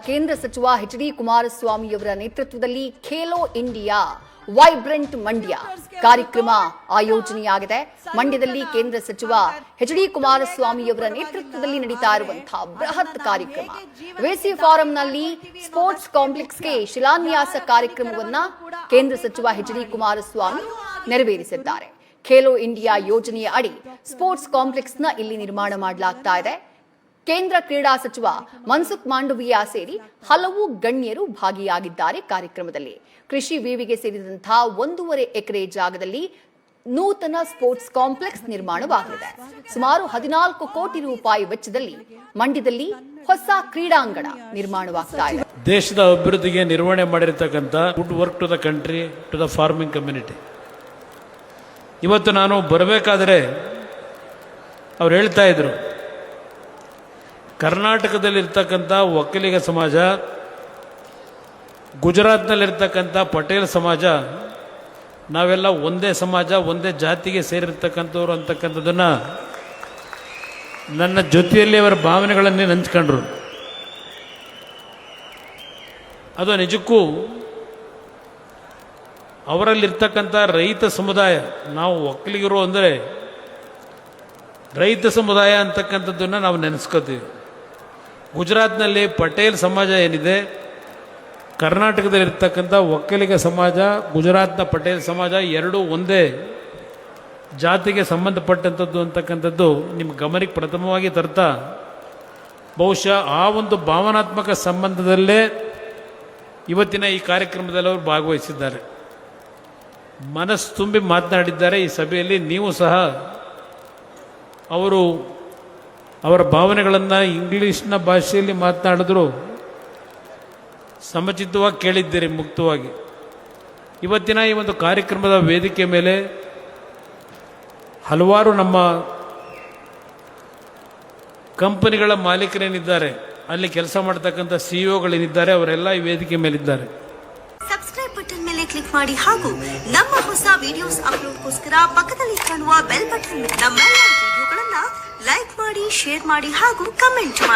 ಕೇಂದ್ರ ಸಚಿವ ಎಚ್.ಡಿ. ಕುಮಾರಸ್ವಾಮಿಯವರ ನೇತೃತ್ವದಲ್ಲಿ ಖೇಲೋ ಇಂಡಿಯಾ ವೈಬ್ರೆಂಟ್ ಮಂಡ್ಯ ಕಾರ್ಯಕ್ರಮ ಆಯೋಜನೆಯಾಗಿದೆ. ಮಂಡ್ಯದಲ್ಲಿ ಕೇಂದ್ರ ಸಚಿವ ಎಚ್.ಡಿ. ಕುಮಾರಸ್ವಾಮಿಯವರ ನೇತೃತ್ವದಲ್ಲಿ ನಡೀತಾ ಇರುವಂತಹ ಬೃಹತ್ ಕಾರ್ಯಕ್ರಮ ವೇಸಿ ಫಾರಂನಲ್ಲಿ ಸ್ಪೋರ್ಟ್ಸ್ ಕಾಂಪ್ಲೆಕ್ಸ್ಗೆ ಶಿಲಾನ್ಯಾಸ ಕಾರ್ಯಕ್ರಮವನ್ನ ಕೇಂದ್ರ ಸಚಿವ ಎಚ್.ಡಿ. ಕುಮಾರಸ್ವಾಮಿ ನೆರವೇರಿಸಿದ್ದಾರೆ. ಖೇಲೋ ಇಂಡಿಯಾ ಯೋಜನೆಯ ಅಡಿ ಸ್ಪೋರ್ಟ್ಸ್ ಕಾಂಪ್ಲೆಕ್ಸ್ನ ಇಲ್ಲಿ ನಿರ್ಮಾಣ ಮಾಡಲಾಗ್ತಾ ಇದೆ. ಕೇಂದ್ರ ಕ್ರೀಡಾ ಸಚಿವ ಮನ್ಸುಖ್ ಮಾಂಡವಿಯಾ ಸೇರಿ ಹಲವು ಗಣ್ಯರು ಭಾಗಿಯಾಗಿದ್ದಾರೆ. ಕಾರ್ಯಕ್ರಮದಲ್ಲಿ ಕೃಷಿ ವಿವಿಗೆ ಸೇರಿದಂತಹ 1.5 ಎಕರೆ ಜಾಗದಲ್ಲಿ ನೂತನ ಸ್ಪೋರ್ಟ್ಸ್ ಕಾಂಪ್ಲೆಕ್ಸ್ ನಿರ್ಮಾಣವಾಗಲಿದೆ. ಸುಮಾರು 14 ಕೋಟಿ ರೂಪಾಯಿ ವೆಚ್ಚದಲ್ಲಿ ಮಂಡ್ಯದಲ್ಲಿ ಹೊಸ ಕ್ರೀಡಾಂಗಣ ನಿರ್ಮಾಣವಾಗ್ತಾ ಇದೆ. ದೇಶದ ಅಭಿವೃದ್ಧಿಗೆ ನಿರ್ವಹಣೆ ಮಾಡಿರತಕ್ಕಂಥ good work to the country, to the farming community. ಇವತ್ತು ನಾನು ಬರಬೇಕಾದ್ರೆ ಅವ್ರು ಹೇಳ್ತಾ ಇದ್ರು, ಕರ್ನಾಟಕದಲ್ಲಿರ್ತಕ್ಕಂಥ ಒಕ್ಕಲಿಗ ಸಮಾಜ, ಗುಜರಾತ್ನಲ್ಲಿರ್ತಕ್ಕಂಥ ಪಟೇಲ್ ಸಮಾಜ, ನಾವೆಲ್ಲ ಒಂದೇ ಸಮಾಜ, ಒಂದೇ ಜಾತಿಗೆ ಸೇರಿರ್ತಕ್ಕಂಥವ್ರು ಅಂತಕ್ಕಂಥದ್ದನ್ನು ನನ್ನ ಜೊತೆಯಲ್ಲಿ ಅವರ ಭಾವನೆಗಳನ್ನೇ ಹಂಚ್ಕೊಂಡ್ರು. ಅದು ನಿಜಕ್ಕೂ ಅವರಲ್ಲಿರ್ತಕ್ಕಂಥ ರೈತ ಸಮುದಾಯ, ನಾವು ಒಕ್ಕಲಿಗರು ಅಂದರೆ ರೈತ ಸಮುದಾಯ ಅಂತಕ್ಕಂಥದ್ದನ್ನು ನಾವು ನೆನೆಸ್ಕೋತೀವಿ. ಗುಜರಾತ್ನಲ್ಲಿ ಪಟೇಲ್ ಸಮಾಜ ಏನಿದೆ, ಕರ್ನಾಟಕದಲ್ಲಿರ್ತಕ್ಕಂಥ ಒಕ್ಕಲಿಗ ಸಮಾಜ, ಗುಜರಾತ್ನ ಪಟೇಲ್ ಸಮಾಜ ಎರಡೂ ಒಂದೇ ಜಾತಿಗೆ ಸಂಬಂಧಪಟ್ಟಂಥದ್ದು ಅಂತಕ್ಕಂಥದ್ದು ನಿಮ್ಮ ಗಮನಕ್ಕೆ ಪ್ರಥಮವಾಗಿ ತರ್ತಾ, ಬಹುಶಃ ಆ ಒಂದು ಭಾವನಾತ್ಮಕ ಸಂಬಂಧದಲ್ಲೇ ಇವತ್ತಿನ ಈ ಕಾರ್ಯಕ್ರಮದಲ್ಲಿ ಅವರು ಭಾಗವಹಿಸಿದ್ದಾರೆ, ಮನಸ್ಸು ತುಂಬಿ ಮಾತನಾಡಿದ್ದಾರೆ. ಈ ಸಭೆಯಲ್ಲಿ ನೀವು ಸಹ ಅವರ ಭಾವನೆಗಳನ್ನು ಇಂಗ್ಲೀಷ್ನ ಭಾಷೆಯಲ್ಲಿ ಮಾತನಾಡಿದ್ರು ಸಮಚಿತ್ತವಾಗಿ ಕೇಳಿದ್ದೀರಿ, ಮುಕ್ತವಾಗಿ. ಇವತ್ತಿನ ಈ ಒಂದು ಕಾರ್ಯಕ್ರಮದ ವೇದಿಕೆ ಮೇಲೆ ಹಲವಾರು ನಮ್ಮ ಕಂಪನಿಗಳ ಮಾಲೀಕರೇನಿದ್ದಾರೆ, ಅಲ್ಲಿ ಕೆಲಸ ಮಾಡ್ತಕ್ಕಂಥ ಸಿಇಒಗಳೇನಿದ್ದಾರೆ, ಅವರೆಲ್ಲ ಈ ವೇದಿಕೆ ಮೇಲಿದ್ದಾರೆ. ಸಬ್ಸ್ಕ್ರೈಬ್ ಬಟನ್ ಮೇಲೆ ಕ್ಲಿಕ್ ಮಾಡಿ ಹಾಗೂ ನಮ್ಮ ಹೊಸ ವಿಡಿಯೋಸ್ ಅಪ್ಲೋಡ್ಗೋಸ್ಕರ ಪಕ್ಕದಲ್ಲಿ ಕಾಣುವ ಬೆಲ್ ಬಟನ್ ನಮ್ಮೆಲ್ಲ ವಿಡಿಯೋಗಳನ್ನ ಲೈಕ್ ಮಾಡಿ, ಶೇರ್ ಮಾಡಿ ಹಾಗೂ ಕಮೆಂಟ್ ಮಾಡಿ.